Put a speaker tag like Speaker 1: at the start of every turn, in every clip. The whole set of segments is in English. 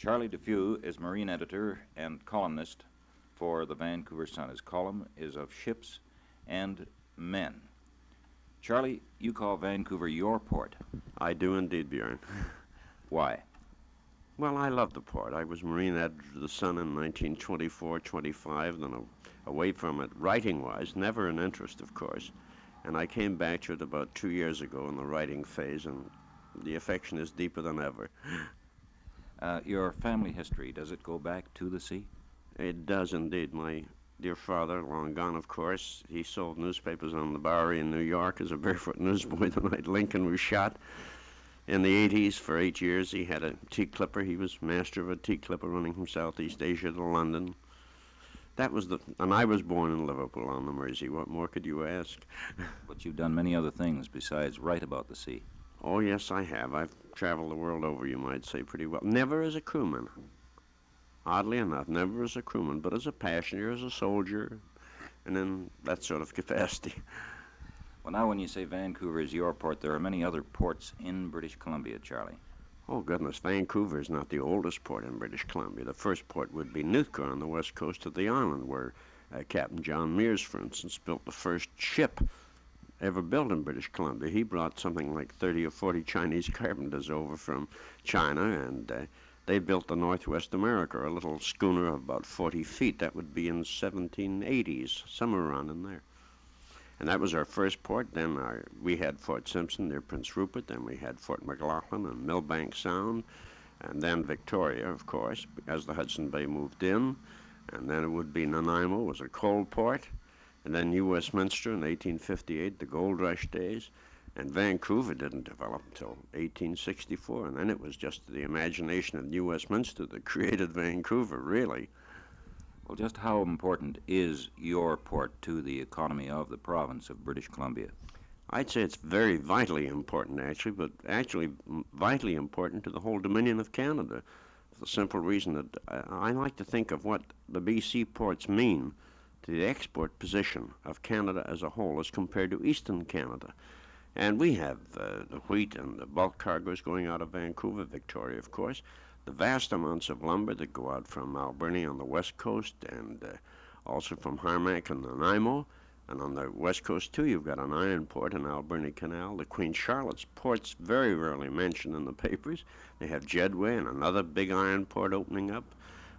Speaker 1: Charlie Defieux is marine editor and columnist for the Vancouver Sun. His column is of ships and men. Charlie, you call Vancouver your port.
Speaker 2: I do indeed, Bjorn.
Speaker 1: Why?
Speaker 2: Well, I love the port. I was marine editor of the Sun in 1924-25, then away from it writing-wise, never an interest, of course. And I came back to it about 2 years ago in the writing phase, and the affection is deeper than ever.
Speaker 1: Your family history, does it go back to the sea?
Speaker 2: It does indeed. My dear father, long gone, of course, he sold newspapers on the Bowery in New York as a barefoot newsboy the night Lincoln was shot. In the 80s, for 8 years, he had a tea clipper. He was master of a tea clipper running from Southeast Asia to London. And I was born in Liverpool on the Mersey. What more could you ask?
Speaker 1: But you've done many other things besides write about the sea.
Speaker 2: Oh, yes, I have. I've traveled the world over, you might say, pretty well. Never as a crewman. Oddly enough, never as a crewman, but as a passenger, as a soldier, and in that sort of capacity.
Speaker 1: Well, now when you say Vancouver is your port, there are many other ports in British Columbia, Charlie.
Speaker 2: Oh, goodness, Vancouver is not the oldest port in British Columbia. The first port would be Nootka on the west coast of the island, where Captain John Mears, for instance, built the first ship ever built in British Columbia. He brought something like 30 or 40 Chinese carpenters over from China, and they built the Northwest America, a little schooner of about 40 feet. That would be in 1780s, somewhere around in there. And that was our first port. Then we had Fort Simpson near Prince Rupert. Then we had Fort McLaughlin and Millbank Sound. And then Victoria, of course, as the Hudson Bay moved in. And then it would be Nanaimo, was a coal port. And then New Westminster in 1858, the gold rush days. And Vancouver didn't develop until 1864. And then it was just the imagination of New Westminster that created Vancouver, really.
Speaker 1: Well, just how important is your port to the economy of the province of British Columbia?
Speaker 2: I'd say it's very vitally important, actually, but actually vitally important to the whole Dominion of Canada, for the simple reason that I like to think of what the BC ports mean to the export position of Canada as a whole as compared to Eastern Canada. And we have the wheat and the bulk cargoes going out of Vancouver, Victoria, of course, the vast amounts of lumber that go out from Alberni on the west coast and also from Harmac and Nanaimo. And on the west coast, too, you've got an iron port in Alberni Canal. The Queen Charlotte's port's very rarely mentioned in the papers. They have Jedway and another big iron port opening up.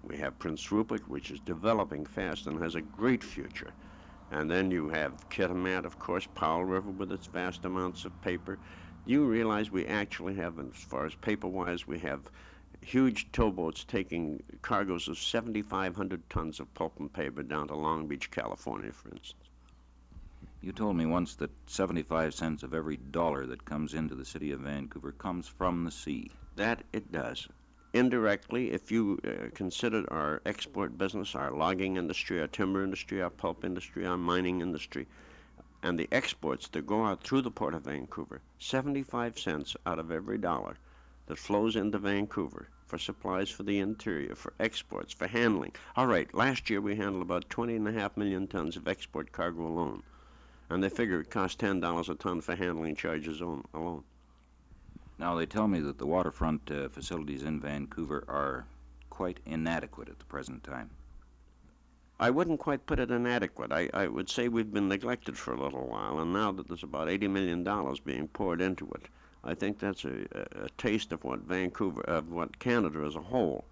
Speaker 2: We have Prince Rupert, which is developing fast and has a great future. And then you have Kitimat, of course, Powell River with its vast amounts of paper. You realize we actually have, as far as paper-wise, we have huge towboats taking cargoes of 7,500 tons of pulp and paper down to Long Beach, California, for instance.
Speaker 1: You told me once that 75 cents of every dollar that comes into the city of Vancouver comes from the sea.
Speaker 2: That it does. Indirectly, if you consider our export business, our logging industry, our timber industry, our pulp industry, our mining industry, and the exports that go out through the Port of Vancouver, 75 cents out of every dollar that flows into Vancouver for supplies for the interior, for exports, for handling. All right, last year we handled about 20.5 million tons of export cargo alone, and they figure it costs $10 a ton for handling charges alone.
Speaker 1: Now, they tell me that the waterfront facilities in Vancouver are quite inadequate at the present time.
Speaker 2: I wouldn't quite put it inadequate. I would say we've been neglected for a little while, and now that there's about $80 million being poured into it, I think that's a taste of what Canada as a whole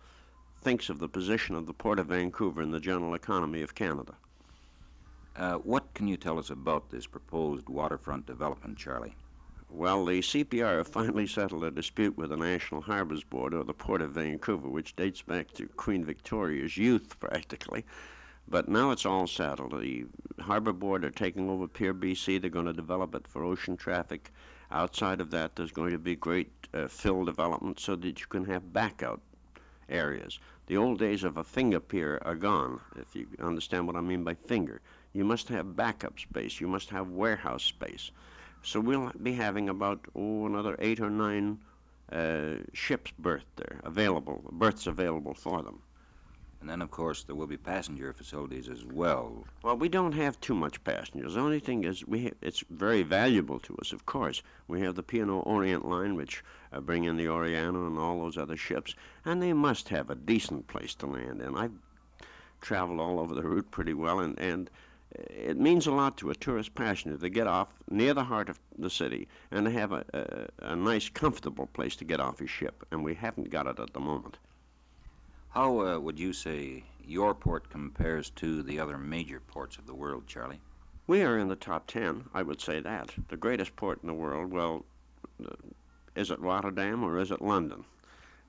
Speaker 2: thinks of the position of the Port of Vancouver in the general economy of Canada.
Speaker 1: What can you tell us about this proposed waterfront development, Charlie?
Speaker 2: Well, the CPR have finally settled a dispute with the National Harbors Board, or the Port of Vancouver, which dates back to Queen Victoria's youth, practically. But now it's all settled. The Harbor Board are taking over Pier BC. They're going to develop it for ocean traffic. Outside of that, there's going to be great fill development so that you can have backout areas. The old days of a finger pier are gone, if you understand what I mean by finger. You must have backup space. You must have warehouse space. So we'll be having about, another 8 or 9 ships berthed there, berths available for them.
Speaker 1: And then, of course, there will be passenger facilities as well.
Speaker 2: Well, we don't have too much passengers. The only thing is, it's very valuable to us, of course. We have the P&O Orient line, which bring in the Oriana and all those other ships, and they must have a decent place to land in. I've traveled all over the route pretty well, and it means a lot to a tourist passenger to get off near the heart of the city and to have a nice, comfortable place to get off his ship, and we haven't got it at the moment.
Speaker 1: How would you say your port compares to the other major ports of the world, Charlie?
Speaker 2: We are in the top 10, I would say that. The greatest port in the world, well, is it Rotterdam or is it London?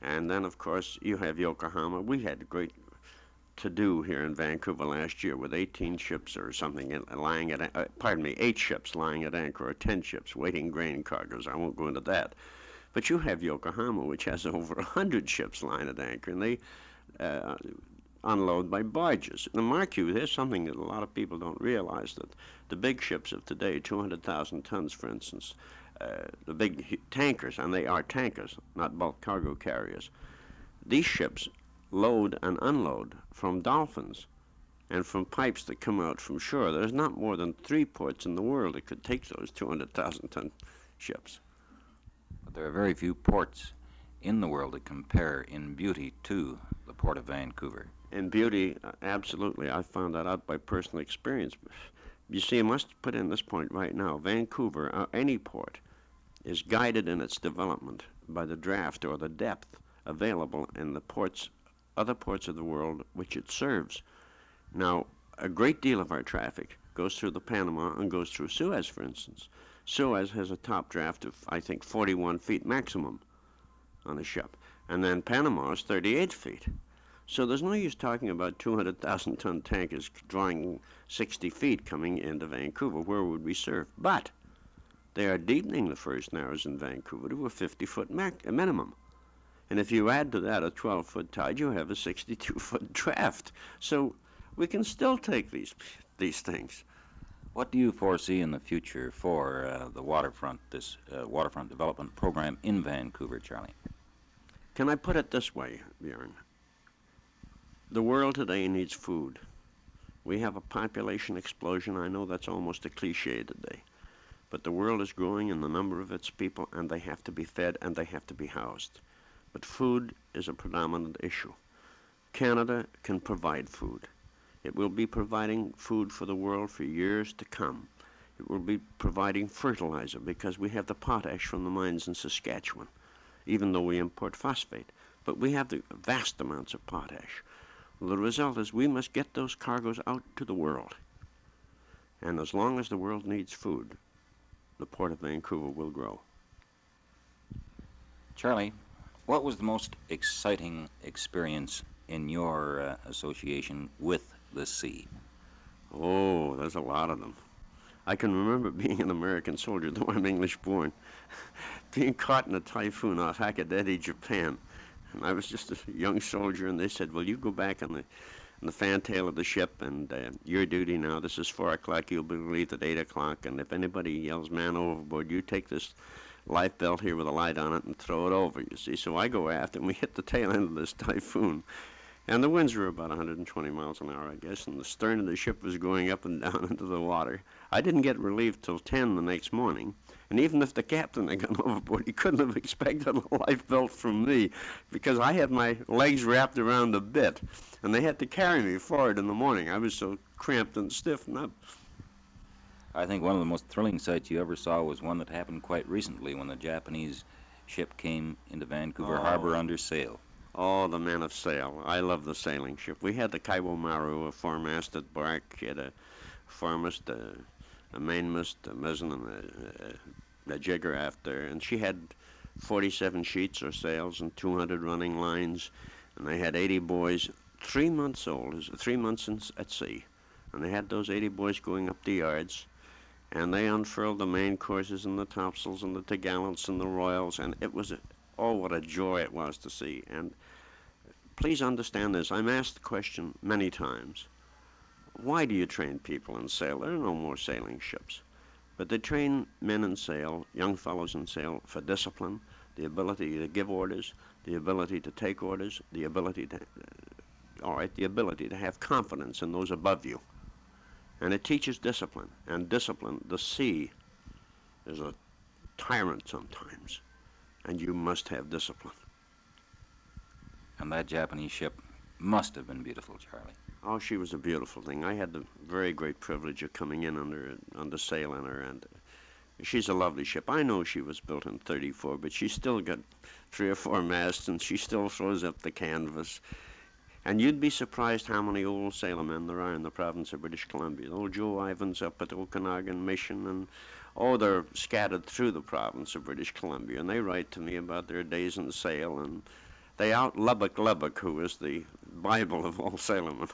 Speaker 2: And then, of course, you have Yokohama. We had great to do here in Vancouver last year with 18 ships or something lying at, 8 ships lying at anchor, or 10 ships waiting grain cargoes. I won't go into that. But you have Yokohama, which has over 100 ships lying at anchor, and they unload by barges. Now, mark you, there's something that a lot of people don't realize, that the big ships of today, 200,000 tons, for instance, the big tankers, and they are tankers, not bulk cargo carriers, these ships load and unload from dolphins and from pipes that come out from shore. There's not more than 3 ports in the world that could take those 200,000 ton ships.
Speaker 1: But there are very few ports in the world that compare in beauty to the Port of Vancouver.
Speaker 2: In beauty, absolutely. I found that out by personal experience. You see, I must put in this point right now. Vancouver, any port, is guided in its development by the draft or the depth available in the ports, other ports of the world which it serves. Now, a great deal of our traffic goes through the Panama and goes through Suez, for instance. Suez has a top draft of, I think, 41 feet maximum on a ship, and then Panama is 38 feet. So there's no use talking about 200,000 ton tankers drawing 60 feet coming into Vancouver. Where would we serve? But they are deepening the first narrows in Vancouver to a 50-foot minimum. And if you add to that a 12-foot tide, you have a 62-foot draft. So we can still take these things.
Speaker 1: What do you foresee in the future for the waterfront, this waterfront development program in Vancouver, Charlie?
Speaker 2: Can I put it this way, Bjorn? The world today needs food. We have a population explosion. I know that's almost a cliche today. But the world is growing in the number of its people, and they have to be fed and they have to be housed. But food is a predominant issue. Canada can provide food. It will be providing food for the world for years to come. It will be providing fertilizer because we have the potash from the mines in Saskatchewan, even though we import phosphate. But we have the vast amounts of potash. Well, the result is we must get those cargoes out to the world. And as long as the world needs food, the Port of Vancouver will grow.
Speaker 1: Charlie, what was the most exciting experience in your association with the sea?
Speaker 2: Oh, there's a lot of them. I can remember being an American soldier, though I'm English born, being caught in a typhoon off Hakadeti, Japan. And I was just a young soldier, and they said, well, you go back on the fantail of the ship, and your duty now, this is 4 o'clock, you'll be relieved at 8 o'clock, and if anybody yells man overboard, you take this life belt here with a light on it and throw it over, you see. So I go aft, and we hit the tail end of this typhoon. And the winds were about 120 miles an hour, I guess, and the stern of the ship was going up and down into the water. I didn't get relieved till 10 the next morning, and even if the captain had gone overboard, he couldn't have expected a life belt from me because I had my legs wrapped around the bit, and they had to carry me forward in the morning. I was so cramped and stiffened up.
Speaker 1: I think one of the most thrilling sights you ever saw was one that happened quite recently when the Japanese ship came into Vancouver Harbor under sail.
Speaker 2: Oh, the men of sail. I love the sailing ship. We had the Kaiwo Maru, a four-masted bark. He had a foremast, a mainmast, a mizzen, and a jigger aft there. And she had 47 sheets or sails and 200 running lines. And they had 80 boys, 3 months old, 3 months at sea. And they had those 80 boys going up the yards. And they unfurled the main courses and the topsails and the to'gallants and the royals. And it was oh, what a joy it was to see. And please understand this. I'm asked the question many times. Why do you train people in sail? There are no more sailing ships. But they train men in sail, young fellows in sail, for discipline, the ability to give orders, the ability to take orders, the ability to all right, the ability to have confidence in those above you. And it teaches discipline. And discipline, the sea is a tyrant sometimes, and you must have discipline.
Speaker 1: And that Japanese ship must have been beautiful, Charlie.
Speaker 2: Oh, she was a beautiful thing. I had the very great privilege of coming in under sail in her, and she's a lovely ship. I know she was built in '34, but she's still got 3 or 4 masts, and she still throws up the canvas. And you'd be surprised how many old sailormen there are in the province of British Columbia. Old Joe Ivans up at Okanagan Mission, and they're scattered through the province of British Columbia, and they write to me about their days in sail, and they out Lubbock, who is the Bible of all sailormen.